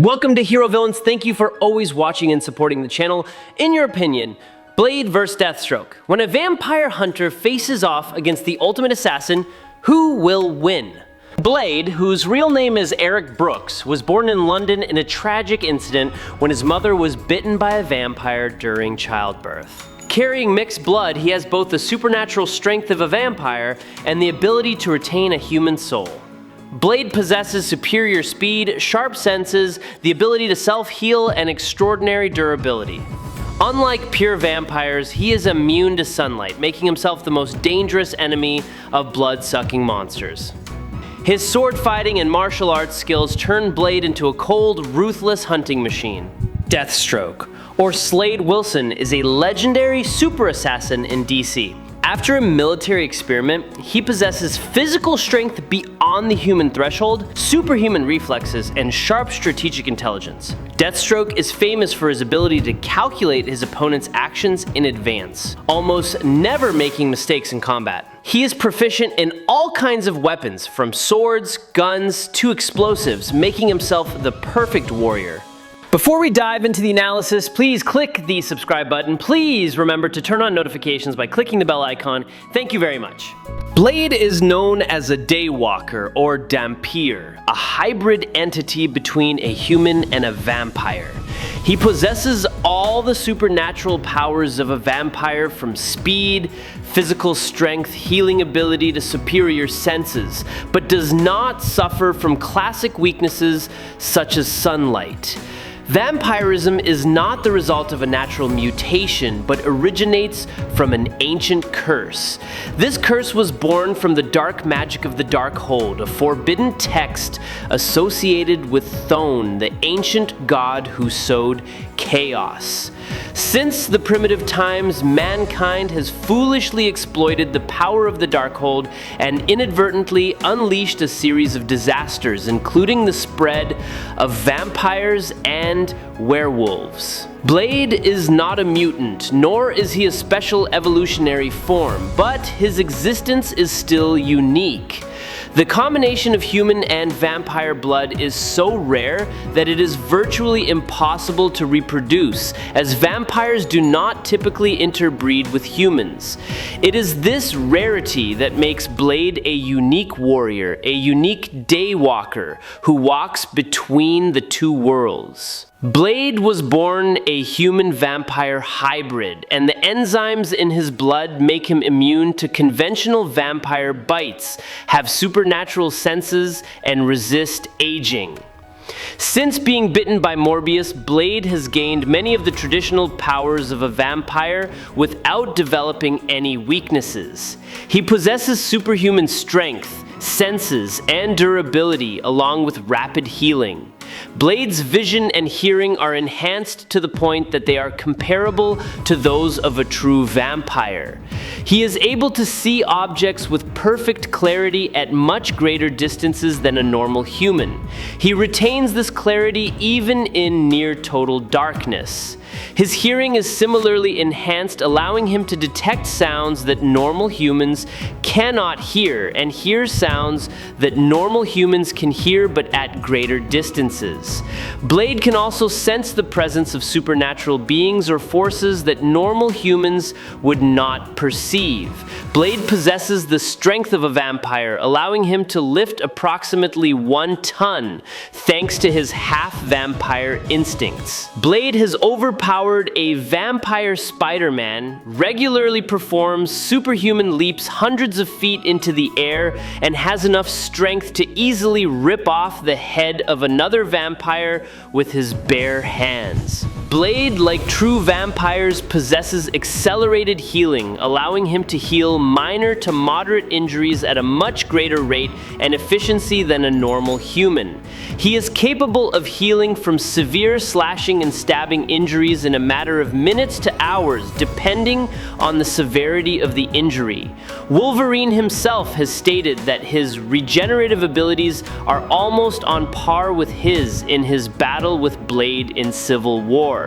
Welcome to Hero Villains. Thank you for always watching and supporting the channel. In your opinion, Blade vs. Deathstroke. When a vampire hunter faces off against the ultimate assassin, who will win? Blade, whose real name is Eric Brooks, was born in London in a tragic incident when his mother was bitten by a vampire during childbirth. Carrying mixed blood, he has both the supernatural strength of a vampire and the ability to retain a human soul. Blade possesses superior speed, sharp senses, the ability to self-heal, and extraordinary durability. Unlike pure vampires, he is immune to sunlight, making himself the most dangerous enemy of blood-sucking monsters. His sword fighting and martial arts skills turn Blade into a cold, ruthless hunting machine. Deathstroke, or Slade Wilson, is a legendary super assassin in DC. After a military experiment, he possesses physical strength beyond the human threshold, superhuman reflexes, and sharp strategic intelligence. Deathstroke is famous for his ability to calculate his opponent's actions in advance, almost never making mistakes in combat. He is proficient in all kinds of weapons, from swords, guns, to explosives, making himself the perfect warrior. Before we dive into the analysis, please click the subscribe button. Please remember to turn on notifications by clicking the bell icon. Thank you very much. Blade is known as a daywalker or dhampir, a hybrid entity between a human and a vampire. He possesses all the supernatural powers of a vampire, from speed, physical strength, healing ability to superior senses, but does not suffer from classic weaknesses such as sunlight. Vampirism is not the result of a natural mutation, but originates from an ancient curse. This curse was born from the dark magic of the Darkhold, a forbidden text associated with Thone, the ancient god who sowed chaos. Since the primitive times, mankind has foolishly exploited the power of the Darkhold and inadvertently unleashed a series of disasters, including the spread of vampires and werewolves. Blade is not a mutant, nor is he a special evolutionary form, but his existence is still unique. The combination of human and vampire blood is so rare that it is virtually impossible to reproduce, as vampires do not typically interbreed with humans. It is this rarity that makes Blade a unique warrior, a unique daywalker who walks between the two worlds. Blade was born a human-vampire hybrid, and the enzymes in his blood make him immune to conventional vampire bites, have supernatural senses, and resist aging. Since being bitten by Morbius, Blade has gained many of the traditional powers of a vampire without developing any weaknesses. He possesses superhuman strength, senses, and durability, along with rapid healing. Blade's vision and hearing are enhanced to the point that they are comparable to those of a true vampire. He is able to see objects with perfect clarity at much greater distances than a normal human. He retains this clarity even in near total darkness. His hearing is similarly enhanced, allowing him to detect sounds that normal humans cannot hear, and hear sounds that normal humans can hear but at greater distances. Blade can also sense the presence of supernatural beings or forces that normal humans would not perceive. Blade possesses the strength of a vampire, allowing him to lift approximately 1 ton, thanks to his half-vampire instincts. Blade has overpowered a vampire Spider-Man, regularly performs superhuman leaps hundreds of feet into the air, and has enough strength to easily rip off the head of another vampire with his bare hands. Blade, like true vampires, possesses accelerated healing, allowing him to heal minor to moderate injuries at a much greater rate and efficiency than a normal human. He is capable of healing from severe slashing and stabbing injuries in a matter of minutes to hours, depending on the severity of the injury. Wolverine himself has stated that his regenerative abilities are almost on par with his in his battle with Blade in Civil War.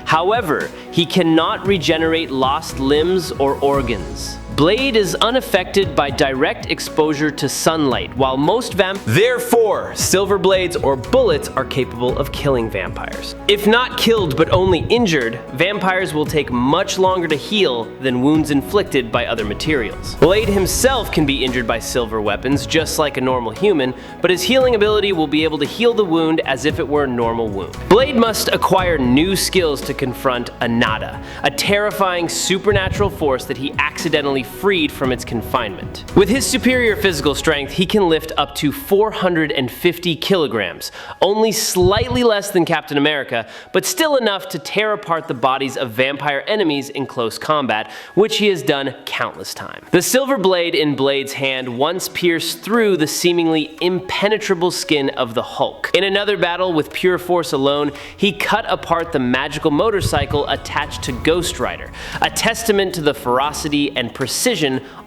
However, he cannot regenerate lost limbs or organs. Blade is unaffected by direct exposure to sunlight, while most Therefore, silver blades or bullets are capable of killing vampires. If not killed but only injured, vampires will take much longer to heal than wounds inflicted by other materials. Blade himself can be injured by silver weapons just like a normal human, but his healing ability will be able to heal the wound as if it were a normal wound. Blade must acquire new skills to confront Anata, a terrifying supernatural force that he accidentally freed from its confinement. With his superior physical strength, he can lift up to 450 kilograms, only slightly less than Captain America, but still enough to tear apart the bodies of vampire enemies in close combat, which he has done countless times. The silver blade in Blade's hand once pierced through the seemingly impenetrable skin of the Hulk. In another battle with pure force alone, he cut apart the magical motorcycle attached to Ghost Rider, a testament to the ferocity and precision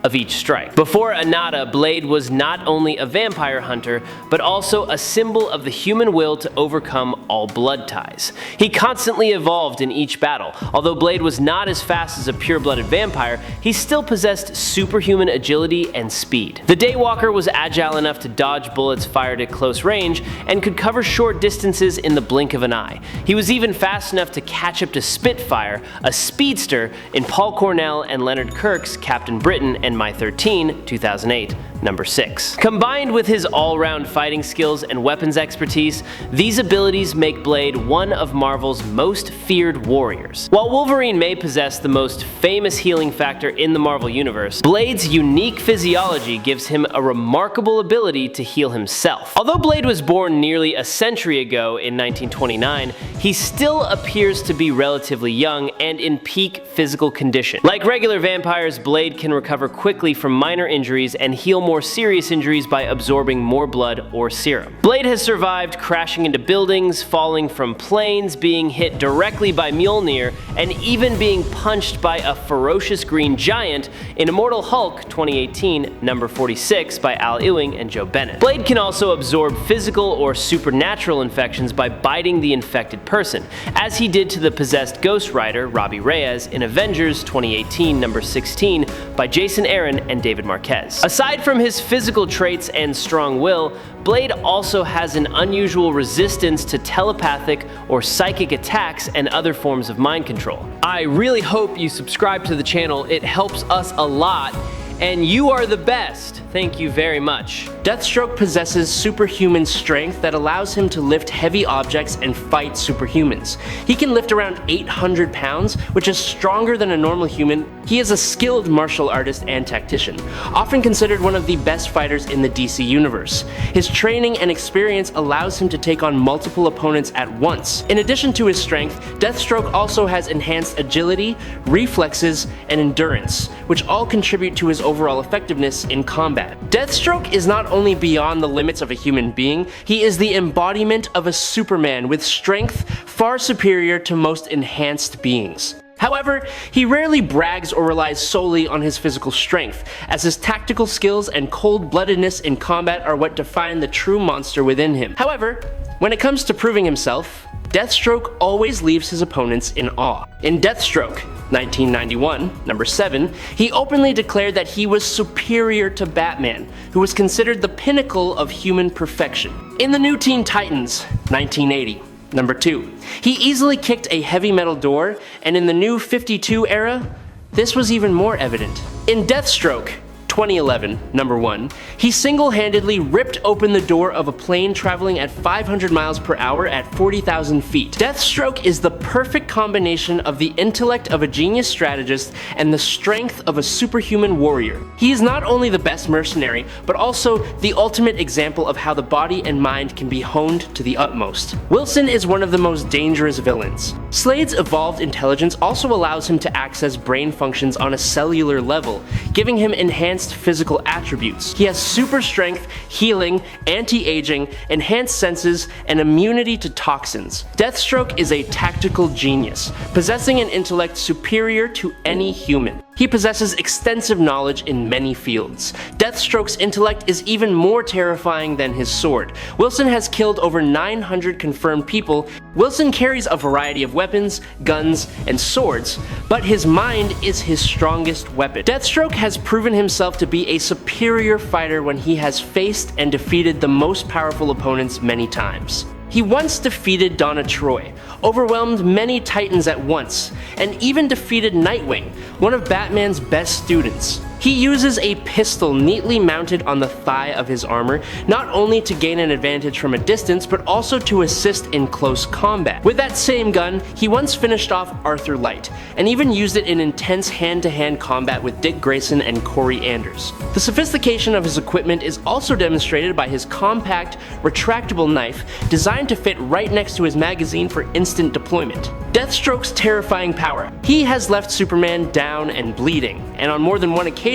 of each strike. Before Anata, Blade was not only a vampire hunter, but also a symbol of the human will to overcome all blood ties. He constantly evolved in each battle. Although Blade was not as fast as a pure-blooded vampire, he still possessed superhuman agility and speed. The Daywalker was agile enough to dodge bullets fired at close range and could cover short distances in the blink of an eye. He was even fast enough to catch up to Spitfire, a speedster, in Paul Cornell and Leonard Kirk's Captain Britain and My 13, 2008. Number 6. Combined with his all-round fighting skills and weapons expertise, these abilities make Blade one of Marvel's most feared warriors. While Wolverine may possess the most famous healing factor in the Marvel Universe, Blade's unique physiology gives him a remarkable ability to heal himself. Although Blade was born nearly a century ago in 1929, he still appears to be relatively young and in peak physical condition. Like regular vampires, Blade can recover quickly from minor injuries and heal more serious injuries by absorbing more blood or serum. Blade has survived crashing into buildings, falling from planes, being hit directly by Mjolnir, and even being punched by a ferocious green giant in Immortal Hulk 2018, number 46 by Al Ewing and Joe Bennett. Blade can also absorb physical or supernatural infections by biting the infected person, as he did to the possessed Ghost Rider, Robbie Reyes, in Avengers 2018, number 16 by Jason Aaron and David Marquez. Aside from his physical traits and strong will, Blade also has an unusual resistance to telepathic or psychic attacks and other forms of mind control. I really hope you subscribe to the channel. It helps us a lot, and you are the best. Thank you very much. Deathstroke possesses superhuman strength that allows him to lift heavy objects and fight superhumans. He can lift around 800 pounds, which is stronger than a normal human. He is a skilled martial artist and tactician, often considered one of the best fighters in the DC universe. His training and experience allows him to take on multiple opponents at once. In addition to his strength, Deathstroke also has enhanced agility, reflexes, and endurance, which all contribute to his overall effectiveness in combat. Deathstroke is not only beyond the limits of a human being, he is the embodiment of a Superman with strength far superior to most enhanced beings. However, he rarely brags or relies solely on his physical strength, as his tactical skills and cold-bloodedness in combat are what define the true monster within him. However, when it comes to proving himself, Deathstroke always leaves his opponents in awe. In Deathstroke 1991, number 7, he openly declared that he was superior to Batman, who was considered the pinnacle of human perfection. In the New Teen Titans 1980, number 2, he easily kicked a heavy metal door, and in the New 52 era, this was even more evident. In Deathstroke 2011, number 1, he single-handedly ripped open the door of a plane traveling at 500 miles per hour at 40,000 feet. Deathstroke is the perfect combination of the intellect of a genius strategist and the strength of a superhuman warrior. He is not only the best mercenary, but also the ultimate example of how the body and mind can be honed to the utmost. Wilson is one of the most dangerous villains. Slade's evolved intelligence also allows him to access brain functions on a cellular level, giving him enhanced physical attributes. He has super strength, healing, anti-aging, enhanced senses, and immunity to toxins. Deathstroke is a tactical genius, possessing an intellect superior to any human. He possesses extensive knowledge in many fields. Deathstroke's intellect is even more terrifying than his sword. Wilson has killed over 900 confirmed people. Wilson carries a variety of weapons, guns, and swords, but his mind is his strongest weapon. Deathstroke has proven himself to be a superior fighter when he has faced and defeated the most powerful opponents many times. He once defeated Donna Troy, overwhelmed many Titans at once, and even defeated Nightwing, one of Batman's best students. He uses a pistol neatly mounted on the thigh of his armor, not only to gain an advantage from a distance, but also to assist in close combat. With that same gun, he once finished off Arthur Light, and even used it in intense hand-to-hand combat with Dick Grayson and Corey Anders. The sophistication of his equipment is also demonstrated by his compact, retractable knife, designed to fit right next to his magazine for instant deployment. Deathstroke's terrifying power. He has left Superman down and bleeding, and on more than one occasion,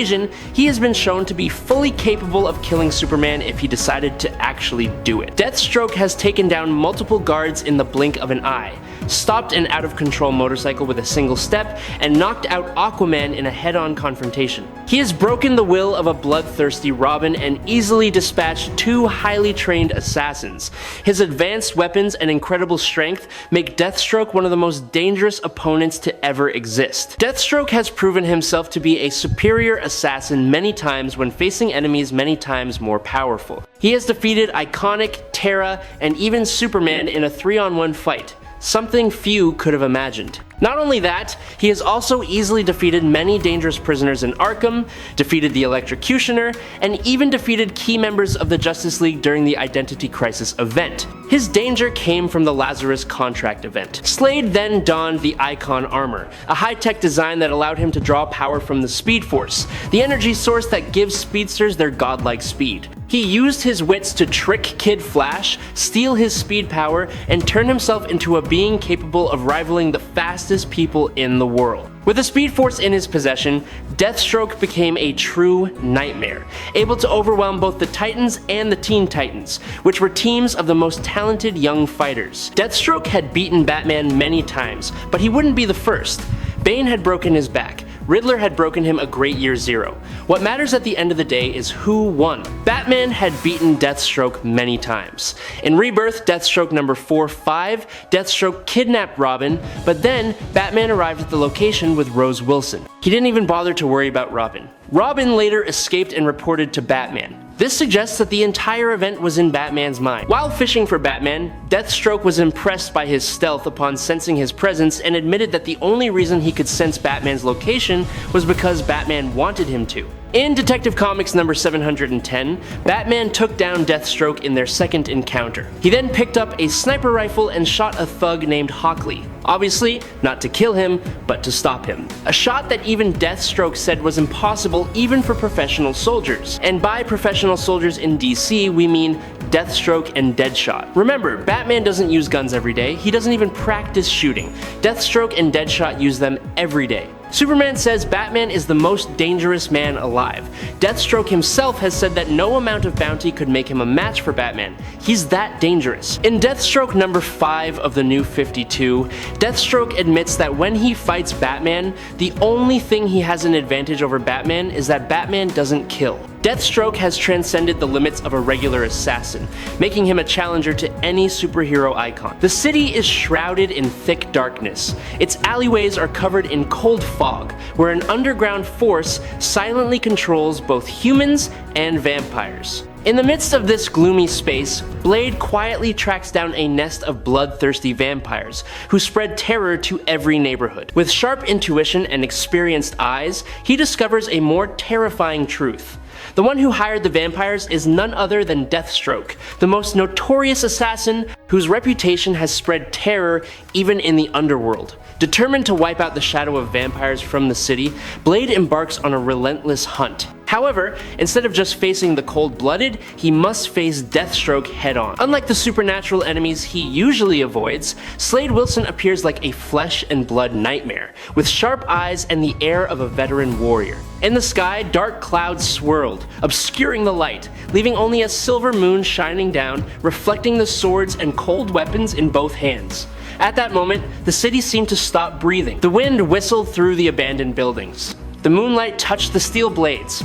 he has been shown to be fully capable of killing Superman if he decided to actually do it. Deathstroke has taken down multiple guards in the blink of an eye, stopped an out-of-control motorcycle with a single step, and knocked out Aquaman in a head-on confrontation. He has broken the will of a bloodthirsty Robin and easily dispatched 2 highly trained assassins. His advanced weapons and incredible strength make Deathstroke one of the most dangerous opponents to ever exist. Deathstroke has proven himself to be a superior assassin many times when facing enemies many times more powerful. He has defeated Iconic, Terra, and even Superman in a 3-on-1 fight, something few could have imagined. Not only that, he has also easily defeated many dangerous prisoners in Arkham, defeated the Electrocutioner, and even defeated key members of the Justice League during the Identity Crisis event. His danger came from the Lazarus Contract event. Slade then donned the Icon armor, a high-tech design that allowed him to draw power from the Speed Force, the energy source that gives speedsters their godlike speed. He used his wits to trick Kid Flash, steal his speed power, and turn himself into a being capable of rivaling the fastest people in the world. With the Speed Force in his possession, Deathstroke became a true nightmare, able to overwhelm both the Titans and the Teen Titans, which were teams of the most talented young fighters. Deathstroke had beaten Batman many times, but he wouldn't be the first. Bane had broken his back. Riddler had broken him a great year 0. What matters at the end of the day is who won. Batman had beaten Deathstroke many times. In Rebirth, Deathstroke number 4-5, Deathstroke kidnapped Robin, but then Batman arrived at the location with Rose Wilson. He didn't even bother to worry about Robin. Robin later escaped and reported to Batman. This suggests that the entire event was in Batman's mind. While fishing for Batman, Deathstroke was impressed by his stealth upon sensing his presence and admitted that the only reason he could sense Batman's location was because Batman wanted him to. In Detective Comics number 710, Batman took down Deathstroke in their second encounter. He then picked up a sniper rifle and shot a thug named Hockley. Obviously, not to kill him, but to stop him. A shot that even Deathstroke said was impossible even for professional soldiers. And by professional soldiers in DC, we mean Deathstroke and Deadshot. Remember, Batman doesn't use guns every day, he doesn't even practice shooting. Deathstroke and Deadshot use them every day. Superman says Batman is the most dangerous man alive. Deathstroke himself has said that no amount of bounty could make him a match for Batman. He's that dangerous. In Deathstroke number 5 of the New 52, Deathstroke admits that when he fights Batman, the only thing he has an advantage over Batman is that Batman doesn't kill. Deathstroke has transcended the limits of a regular assassin, making him a challenger to any superhero icon. The city is shrouded in thick darkness. Its alleyways are covered in cold fog, where an underground force silently controls both humans and vampires. In the midst of this gloomy space, Blade quietly tracks down a nest of bloodthirsty vampires who spread terror to every neighborhood. With sharp intuition and experienced eyes, he discovers a more terrifying truth. The one who hired the vampires is none other than Deathstroke, the most notorious assassin whose reputation has spread terror even in the underworld. Determined to wipe out the shadow of vampires from the city, Blade embarks on a relentless hunt. However, instead of just facing the cold-blooded, he must face Deathstroke head-on. Unlike the supernatural enemies he usually avoids, Slade Wilson appears like a flesh and blood nightmare, with sharp eyes and the air of a veteran warrior. In the sky, dark clouds swirled, obscuring the light, leaving only a silver moon shining down, reflecting the swords and cold weapons in both hands. At that moment, the city seemed to stop breathing. The wind whistled through the abandoned buildings. The moonlight touched the steel blades,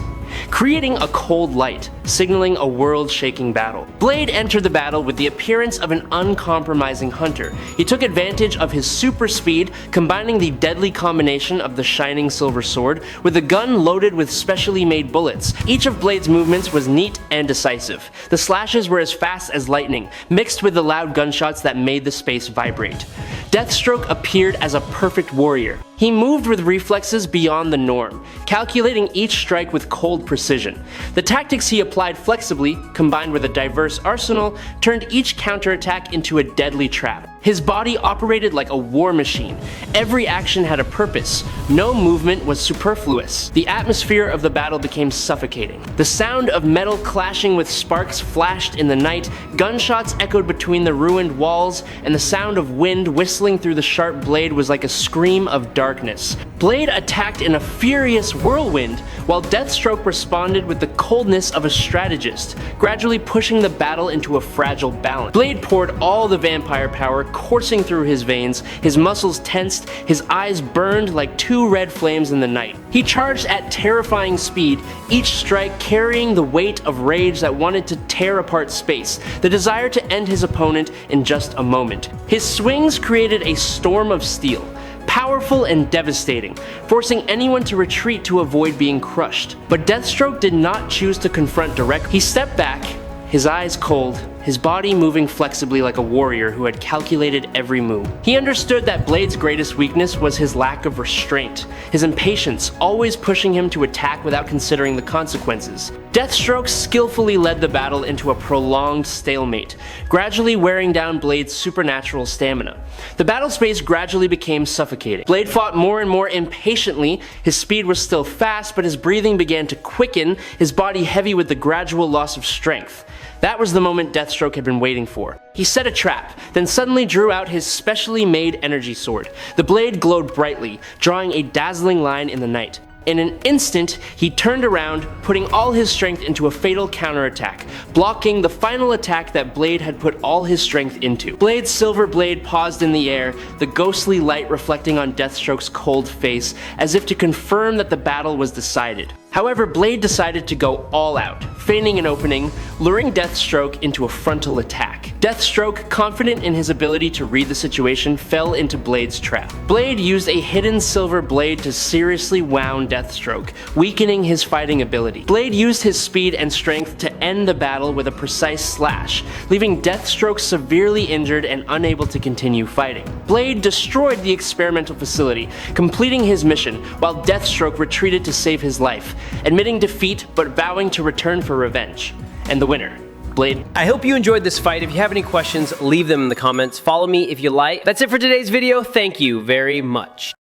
creating a cold light, signaling a world-shaking battle. Blade entered the battle with the appearance of an uncompromising hunter. He took advantage of his super speed, combining the deadly combination of the shining silver sword with a gun loaded with specially made bullets. Each of Blade's movements was neat and decisive. The slashes were as fast as lightning, mixed with the loud gunshots that made the space vibrate. Deathstroke appeared as a perfect warrior. He moved with reflexes beyond the norm, calculating each strike with cold precision. The tactics he applied flexibly, combined with a diverse arsenal, turned each counterattack into a deadly trap. His body operated like a war machine. Every action had a purpose. No movement was superfluous. The atmosphere of the battle became suffocating. The sound of metal clashing with sparks flashed in the night, gunshots echoed between the ruined walls, and the sound of wind whistling through the sharp blade was like a scream of darkness. Blade attacked in a furious whirlwind, while Deathstroke responded with the coldness of a strategist, gradually pushing the battle into a fragile balance. Blade poured all the vampire power coursing through his veins, his muscles tensed, his eyes burned like two red flames in the night. He charged at terrifying speed, each strike carrying the weight of rage that wanted to tear apart space, the desire to end his opponent in just a moment. His swings created a storm of steel, powerful and devastating, forcing anyone to retreat to avoid being crushed. But Deathstroke did not choose to confront directly. He stepped back, his eyes cold, his body moving flexibly like a warrior who had calculated every move. He understood that Blade's greatest weakness was his lack of restraint, his impatience, always pushing him to attack without considering the consequences. Deathstroke skillfully led the battle into a prolonged stalemate, gradually wearing down Blade's supernatural stamina. The battle space gradually became suffocating. Blade fought more and more impatiently. His speed was still fast, but his breathing began to quicken, his body heavy with the gradual loss of strength. That was the moment Deathstroke had been waiting for. He set a trap, then suddenly drew out his specially made energy sword. The blade glowed brightly, drawing a dazzling line in the night. In an instant, he turned around, putting all his strength into a fatal counterattack, blocking the final attack that Blade had put all his strength into. Blade's silver blade paused in the air, the ghostly light reflecting on Deathstroke's cold face, as if to confirm that the battle was decided. However, Blade decided to go all out, feigning an opening, luring Deathstroke into a frontal attack. Deathstroke, confident in his ability to read the situation, fell into Blade's trap. Blade used a hidden silver blade to seriously wound Deathstroke, weakening his fighting ability. Blade used his speed and strength to end the battle with a precise slash, leaving Deathstroke severely injured and unable to continue fighting. Blade destroyed the experimental facility, completing his mission, while Deathstroke retreated to save his life, admitting defeat but vowing to return for revenge. And the winner, Blade. I hope you enjoyed this fight. If you have any questions, leave them in the comments. Follow me if you like. That's it for today's video. Thank you very much.